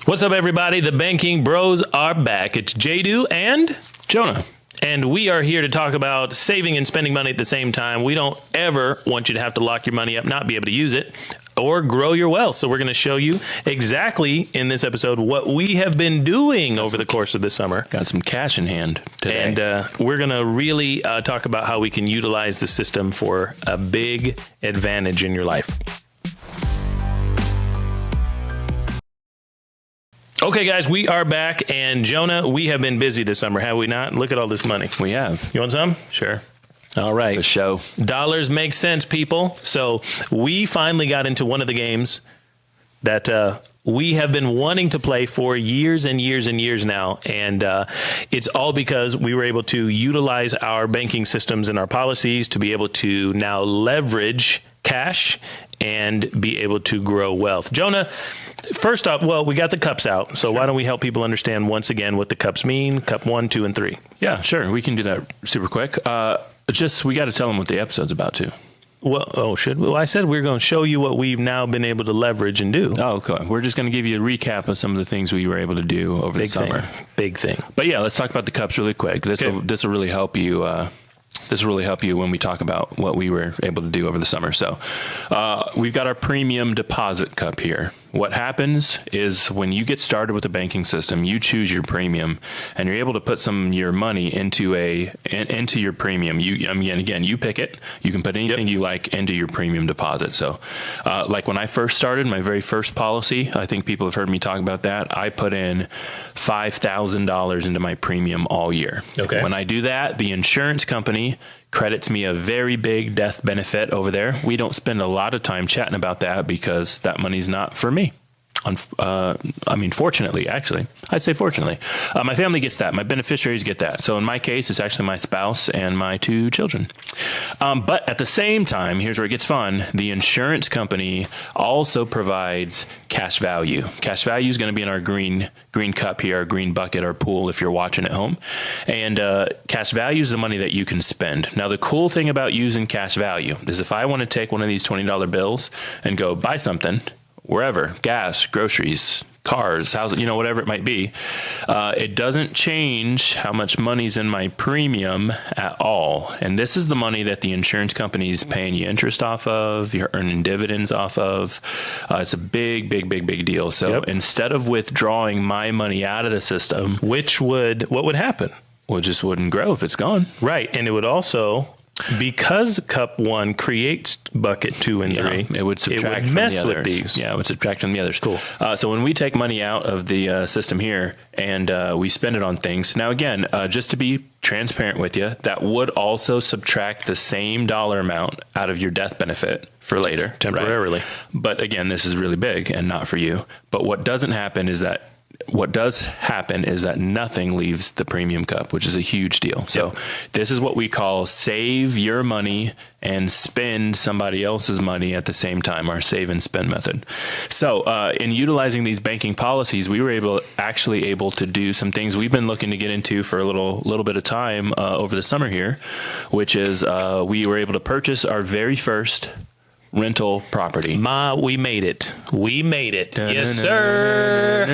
What's up, everybody? The Banking Bros are back. It's Jadu and Jonah. And we are here to talk about saving and spending money at the same time. We don't ever want you to have to lock your money up, not be able to use it, or grow your wealth. So we're going to show you exactly in this episode what we have been doing over the course of this summer. Got some cash in hand today. And we're going to really talk about how we can utilize the system for a big advantage in your life. Okay, guys, we are back. And Jonah, we have been busy this summer, have we not? Look at all this money. We have. You want some? Sure. All right. The show. Dollars make sense, people. So we finally got into one of the games that we have been wanting to play for years and years and years now. And it's all because we were able to utilize our banking systems and our policies to be able to now leverage cash and be able to grow wealth. Jonah, first up, well, we got the cups out. So why don't we help people understand once again what the cups mean? Cup 1, 2, and 3. Yeah, sure. We can do that super quick. We got to tell them what the episode's about too. Well, I said we were going to show you what we've now been able to leverage and do. Oh, okay. We're just going to give you a recap of some of the things we were able to do over the summer. Big thing. But yeah, let's talk about the cups really quick. This will really help you. This will really help you when we talk about what we were able to do over the summer. So we've got our premium deposit cup here. What happens is when you get started with a banking system, you choose your premium and you're able to put some of your money into your premium. Again, you pick it. You can put anything you like into your premium deposit. So like when I first started, my very first policy, I think people have heard me talk about that. I put in $5,000 into my premium all year. Okay. When I do that, the insurance company credits me a very big death benefit over there. We don't spend a lot of time chatting about that because that money's not for me. Fortunately, actually, I'd say fortunately, my family gets that. My beneficiaries get that. So in my case, it's actually my spouse and my 2 children. But at the same time, here's where it gets fun. The insurance company also provides cash value. Cash value is going to be in our green cup here, our green bucket, our pool, if you're watching at home. And cash value is the money that you can spend. Now, the cool thing about using cash value is if I want to take one of these $20 bills and go buy something, wherever, gas, groceries, cars, houses, whatever it might be, it doesn't change how much money's in my premium at all. And this is the money that the insurance company is paying you interest off of, you're earning dividends off of. It's a big, big, big, big deal. So instead of withdrawing my money out of the system, what would happen? Well, it just wouldn't grow if it's gone. Right. And it would also, because Cup 1 creates bucket 2 and 3, it would subtract from mess the others. with these. Yeah, it would subtract from the others. Cool. So when we take money out of the system here and we spend it on things, now again, just to be transparent with you, that would also subtract the same dollar amount out of your death benefit for later. Temporarily. Right? But again, this is really big and not for you. But what does happen is that nothing leaves the premium cup, which is a huge deal. So this is what we call save your money and spend somebody else's money at the same time, our save and spend method. So in utilizing these banking policies, we were actually able to do some things we've been looking to get into for a little bit of time over the summer here, which is we were able to purchase our very first rental property. We made it. Yes, sir.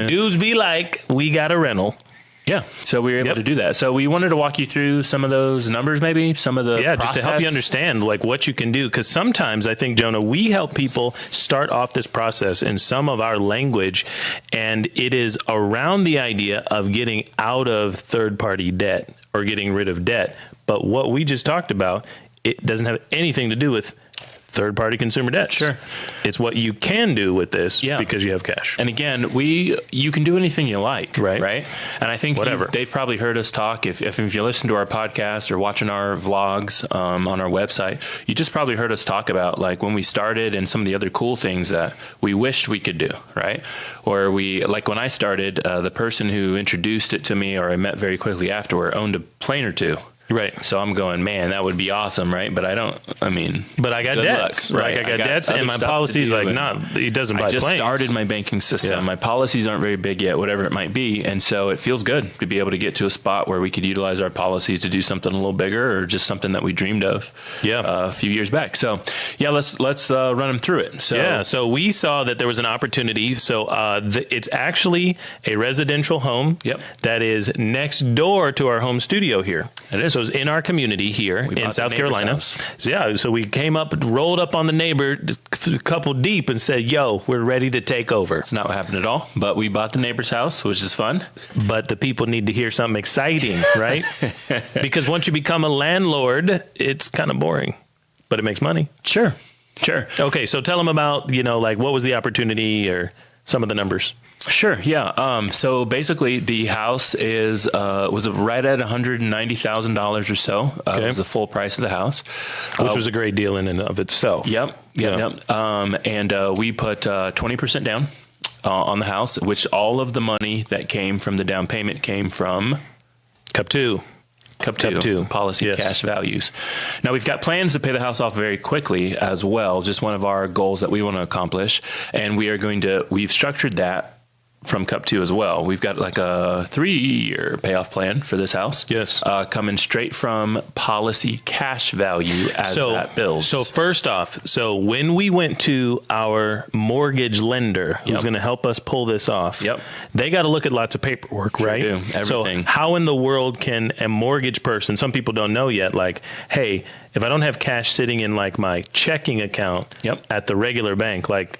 Dudes be like, we got a rental. Yeah. So we were able to do that. So we wanted to walk you through some of those numbers, maybe some of the process. Just to help you understand like what you can do. Because sometimes I think, Jonah, we help people start off this process in some of our language, and it is around the idea of getting out of third-party debt or getting rid of debt. But what we just talked about, it doesn't have anything to do with third-party consumer debt. Sure. It's what you can do with this because you have cash. And again, you can do anything you like, right? And I think they've probably heard us talk. If you listen to our podcast or watching our vlogs on our website, you just probably heard us talk about like when we started and some of the other cool things that we wished we could do, right? Or when I started, the person who introduced it to me or I met very quickly afterward owned a plane or two. Right. So I'm going, man, that would be awesome, right? But I got debts. luck, right? Like I got debts, and my policy's like, it doesn't buy I just planes. started my banking system. Yeah. My policies aren't very big yet, whatever it might be. And so it feels good to be able to get to a spot where we could utilize our policies to do something a little bigger or just something that we dreamed of a few years back. So yeah, let's run them through it. So we saw that there was an opportunity. So it's actually a residential home that is next door to our home studio here. It is. So it's in our community here in South Carolina. House. So we came up, rolled up on the neighbor, a couple deep, and said, "Yo, we're ready to take over." It's not what happened at all, but we bought the neighbor's house, which is fun. But the people need to hear something exciting, right? Because once you become a landlord, it's kind of boring, but it makes money. Sure. Okay, so tell them about, what was the opportunity or some of the numbers. Sure. Yeah. So basically, the house was right at $190,000 or so. It was the full price of the house, which was a great deal in and of itself. Yep. And we put 20% down on the house, which all of the money that came from the down payment came from Cup 2. Policy cash values. Now we've got plans to pay the house off very quickly as well. Just one of our goals that we want to accomplish, and we've structured that from Cup 2 as well. We've got like a 3-year payoff plan for this house. Yes. Coming straight from policy cash value as that builds. So first off, when we went to our mortgage lender who's going to help us pull this off, they got to look at lots of paperwork, right? Do. Everything. So how in the world can a mortgage person, some people don't know yet, like, hey, if I don't have cash sitting in like my checking account at the regular bank, like,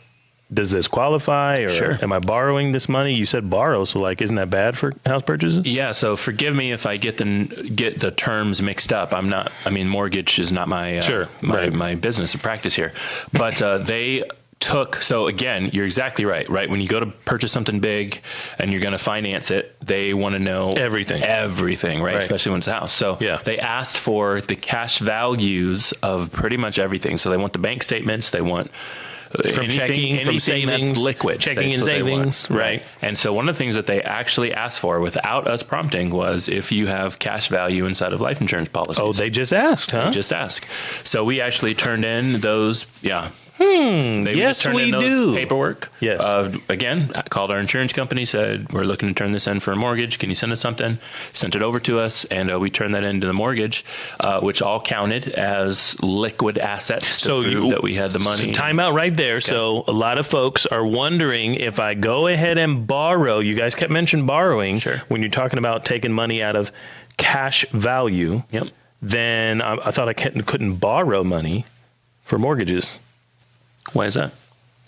does this qualify, or am I borrowing this money? You said borrow, so isn't that bad for house purchases? Yeah. So forgive me if I get the terms mixed up. Mortgage is not my my business or practice here, but they took. So again, you're exactly right. Right, when you go to purchase something big and you're going to finance it, they want to know everything, right? Especially when it's a house. So they asked for the cash values of pretty much everything. So they want the bank statements. They want from checking, from savings, that's liquid, checking and savings, right? And so one of the things that they actually asked for without us prompting was if you have cash value inside of life insurance policies. Oh, they just asked, huh? They just asked. So we actually turned in those, Yes, we do. Paperwork. Yes. Again, I called our insurance company, said, we're looking to turn this in for a mortgage. Can you send us something? Sent it over to us, and we turned that into the mortgage, which all counted as liquid assets to prove that we had the money. So time out right there. Okay. So a lot of folks are wondering, if I go ahead and borrow, you guys kept mentioning borrowing when you're talking about taking money out of cash value, then I thought I couldn't borrow money for mortgages. Why is that?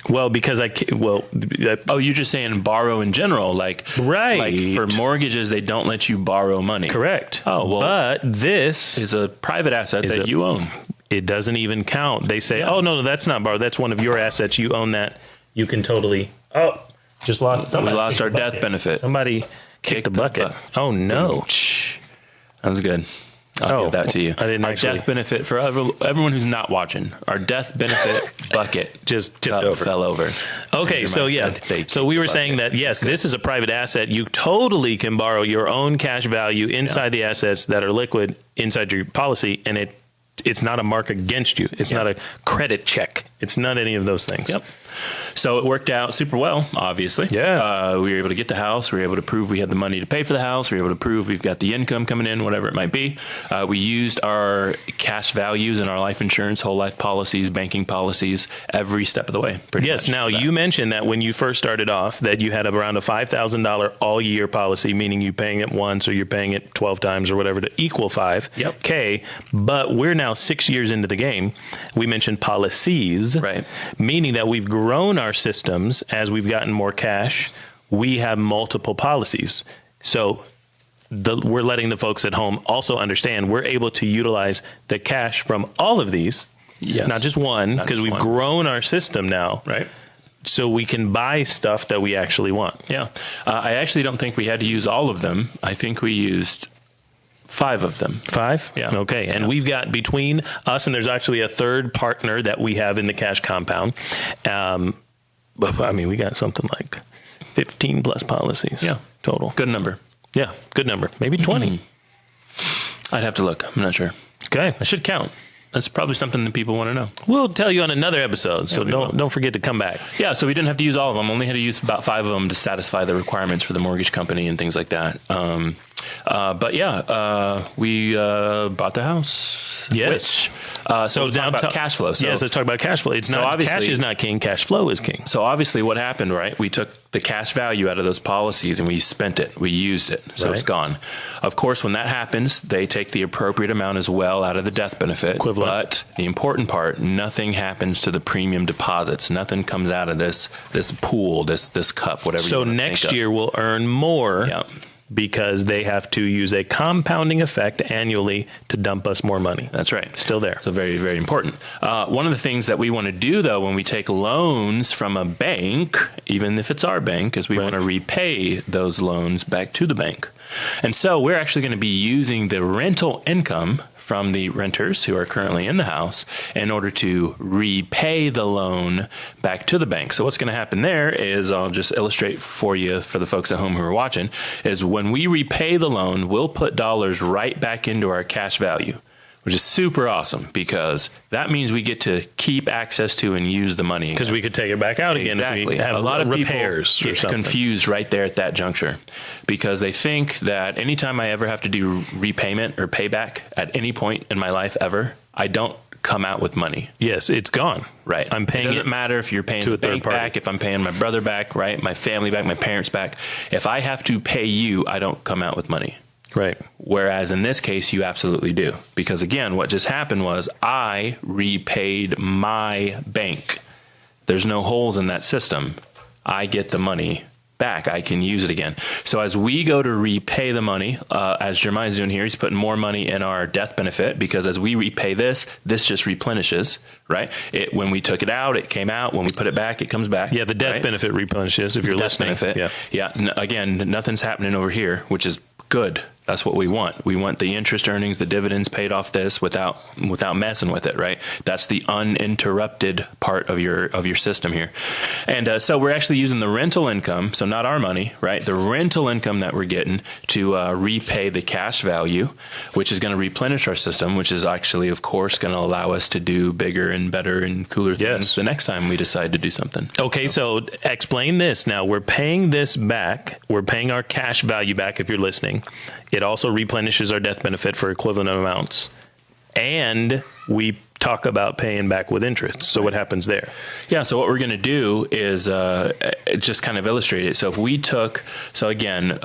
Well, because you're just saying borrow in general, like for mortgages, they don't let you borrow money. Correct. Oh, well, but this is a private asset that you own. It doesn't even count. They say, oh, no, that's not borrowed. That's one of your assets. You own that. You can totally, just lost. We lost our death benefit. Somebody kicked the bucket. Oh, no. That was good. I'll give that to you. I didn't our death benefit for everyone who's not watching. Our death benefit bucket just tipped over, fell over. Okay, so so we were saying that this is a private asset. You totally can borrow your own cash value inside the assets that are liquid inside your policy, and it's not a mark against you. It's not a credit check. It's not any of those things. Yep. So it worked out super well, obviously. Yeah. We were able to get the house. We were able to prove we had the money to pay for the house. We were able to prove we've got the income coming in, whatever it might be. We used our cash values in our life insurance, whole life policies, banking policies, every step of the way. Yes. Now, you mentioned that when you first started off that you had around a $5,000 all year policy, meaning you paying it once or you're paying it 12 times or whatever to equal $5K. But we're now 6 years into the game. We mentioned policies, meaning that we've grown our systems as we've gotten more cash. We have multiple policies. So we're letting the folks at home also understand we're able to utilize the cash from all of these, not just one, because we've grown our system now. Right. So we can buy stuff that we actually want. Yeah. I actually don't think we had to use all of them. I think we used 5 of them. 5? Yeah. Okay. And we've got between us, and there's actually a third partner that we have in the cash compound. We got something like 15 plus policies. Yeah. Total. Good number. Yeah. Good number. Maybe 20. I'd have to look. I'm not sure. Okay. I should count. That's probably something that people want to know. We'll tell you on another episode, so don't forget to come back. Yeah, so we didn't have to use all of them. Only had to use about 5 of them to satisfy the requirements for the mortgage company and things like that. But yeah, we bought the house. Yes. So now about cash flow. So, yes, let's talk about cash flow. It's so not cash is not king. Cash flow is king. So obviously, what happened, right? We took the cash value out of those policies and we spent it. We used it, so it's gone. Of course, when that happens, they take the appropriate amount as well out of the death benefit. Equivalent. But the important part, nothing happens to the premium deposits. Nothing comes out of this pool, this cup, whatever. So next year we'll earn more. Yep. Because they have to use a compounding effect annually to dump us more money. That's right. Still there. So very, very important. One of the things that we want to do, though, when we take loans from a bank, even if it's our bank, is we want to repay those loans back to the bank. And so we're actually going to be using the rental income from the renters who are currently in the house in order to repay the loan back to the bank. So what's going to happen there is, I'll just illustrate for you, for the folks at home who are watching, is when we repay the loan, we'll put dollars right back into our cash value, which is super awesome because that means we get to keep access to and use the money because we could take it back out again. Exactly. If we have a lot of repairs people get confused right there at that juncture because they think that anytime I ever have to do repayment or payback at any point in my life ever, I don't come out with money. Yes, it's gone. Right. I'm paying it. Doesn't matter if you're paying the bank back, if I'm paying my brother back, right, my family back, my parents back. If I have to pay you, I don't come out with money. Right. Whereas in this case, you absolutely do. Because again, what just happened was I repaid my bank. There's no holes in that system. I get the money back. I can use it again. So as we go to repay the money, as Jeremiah's doing here, he's putting more money in our death benefit because as we repay this just replenishes, right? When we took it out, it came out. When we put it back, it comes back. Yeah, the death benefit replenishes if you're listening. Benefit. Yeah. Again, nothing's happening over here, which is good. That's what we want. We want the interest earnings, the dividends paid off this without messing with it, right? That's the uninterrupted part of your system here. And so we're actually using the rental income, so not our money, right? The rental income that we're getting to repay the cash value, which is going to replenish our system, which is actually, of course, going to allow us to do bigger and better and cooler things the next time we decide to do something. Okay, so explain this. Now, we're paying this back. We're paying our cash value back if you're listening. It also replenishes our death benefit for equivalent amounts. And we talk about paying back with interest. So what happens there? Yeah, so what we're going to do is just kind of illustrate it. So if we took, so again,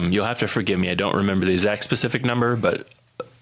you'll have to forgive me. I don't remember the exact specific number, but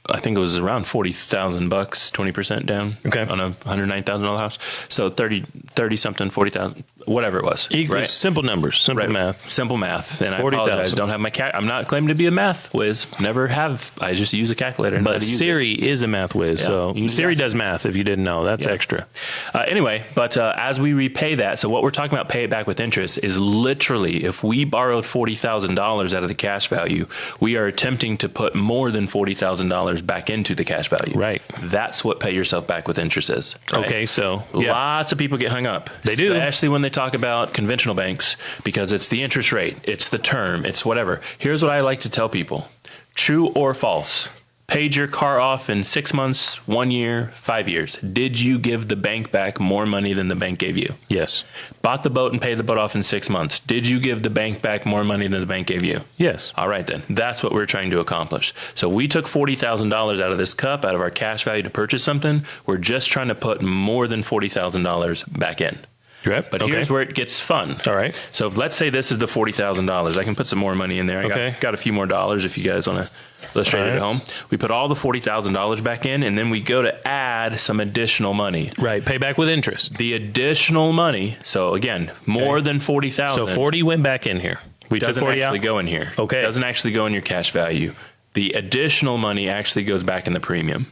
I think it was around $40,000, 20% down on a $109,000 house. So 30 something, 40,000, whatever it was. Right? Simple numbers, simple math. Simple math. And 40, I apologize. Don't have my I'm not claiming to be a math whiz. Never have. I just use a calculator. But Siri is a math whiz. Yeah, so Siri does math if you didn't know. That's extra. Anyway, but as we repay that, so what we're talking about pay it back with interest is literally if we borrowed $40,000 out of the cash value, we are attempting to put more than $40,000 back into the cash value. Right. That's what pay yourself back with interest is. Right? Okay, so lots of people get hung up. They do. Especially when they talk about conventional banks because it's the interest rate, it's the term, it's whatever. Here's what I like to tell people. True or false? Paid your car off in 6 months, 1 year, 5 years. Did you give the bank back more money than the bank gave you? Yes. Bought the boat and paid the boat off in 6 months. Did you give the bank back more money than the bank gave you? Yes. All right, then. That's what we're trying to accomplish. So we took $40,000 out of this cup, out of our cash value to purchase something. We're just trying to put more than $40,000 back in. Right. But here's where it gets fun. All right. So let's say this is the $40,000. I can put some more money in there. I got a few more dollars if you guys want to illustrate it at home. We put all the $40,000 back in, and then we go to add some additional money. Right. Pay back with interest. The additional money. So again, more than $40,000. So 40 went back in here. We took 40 out. Doesn't actually go in here. Okay. Doesn't actually go in your cash value. The additional money actually goes back in the premium.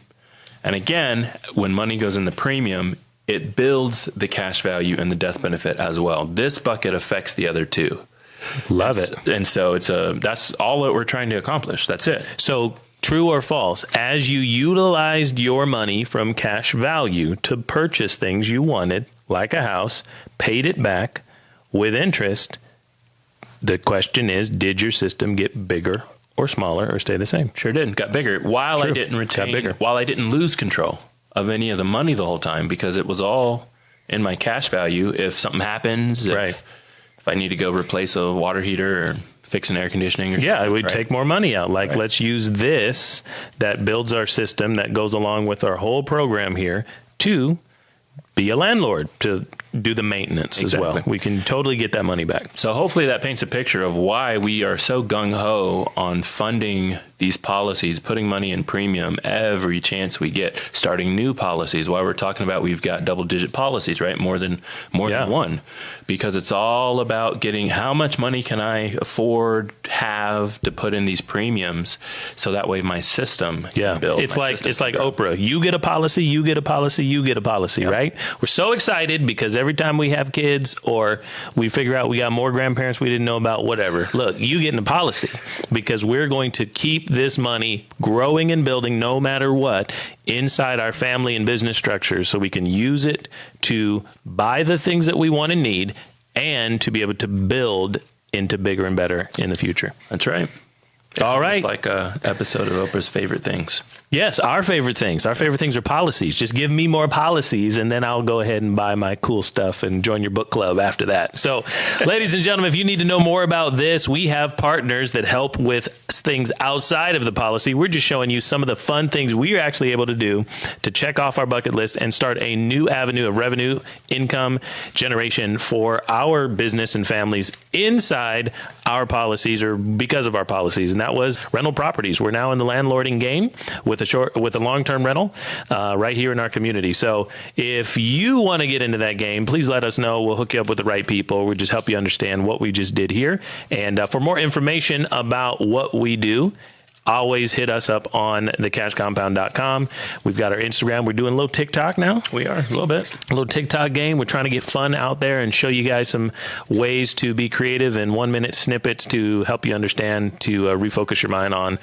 And again, when money goes in the premium, it builds the cash value and the death benefit as well. This bucket affects the other two. Love it. And so that's all that we're trying to accomplish. That's it. So true or false, as you utilized your money from cash value to purchase things you wanted, like a house, paid it back with interest, the question is, did your system get bigger or smaller or stay the same. Sure did. Got bigger while I True. didn't Got bigger. retain, while I didn't lose control of any of the money the whole time, because it was all in my cash value. If something happens, Right. if I need to go replace a water heater or fix an air conditioning, or Yeah, something, we'd right? take more money out. Like, let's use this that builds our system that goes along with our whole program here to be a landlord, to do the maintenance as well. Exactly. We can totally get that money back. So hopefully that paints a picture of why we are so gung-ho on funding these policies, putting money in premium every chance we get, starting new policies. Why we're talking about we've got double-digit policies, right? More than one, because it's all about getting how much money can I afford, have to put in these premiums, so that way my system can build. It's like Oprah. You get a policy, you get a policy, you get a policy, right? We're so excited because every time we have kids or we figure out we got more grandparents we didn't know about, whatever. Look, you getting a policy because we're going to keep this money growing and building no matter what inside our family and business structures, so we can use it to buy the things that we want and need and to be able to build into bigger and better in the future. That's right. It's All right. like a episode of Oprah's Favorite Things. Yes, our favorite things. Our favorite things are policies. Just give me more policies, and then I'll go ahead and buy my cool stuff and join your book club after that. So, ladies and gentlemen, if you need to know more about this, we have partners that help with things outside of the policy. We're just showing you some of the fun things we are actually able to do to check off our bucket list and start a new avenue of revenue, income generation for our business and families inside our policies or because of our policies. And that was rental properties. We're now in the landlording game with a long-term rental right here in our community. So if you want to get into that game, please let us know. We'll hook you up with the right people. We'll just help you understand what we just did here. And for more information about what we do, always hit us up on thecashcompound.com. We've got our Instagram. We're doing a little TikTok now. We are, a little bit. A little TikTok game. We're trying to get fun out there and show you guys some ways to be creative and 1-minute snippets to help you understand, to refocus your mind on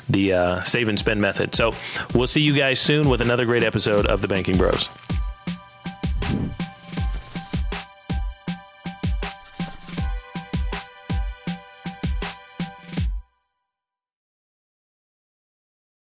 the save and spend method. So we'll see you guys soon with another great episode of The Banking Bros.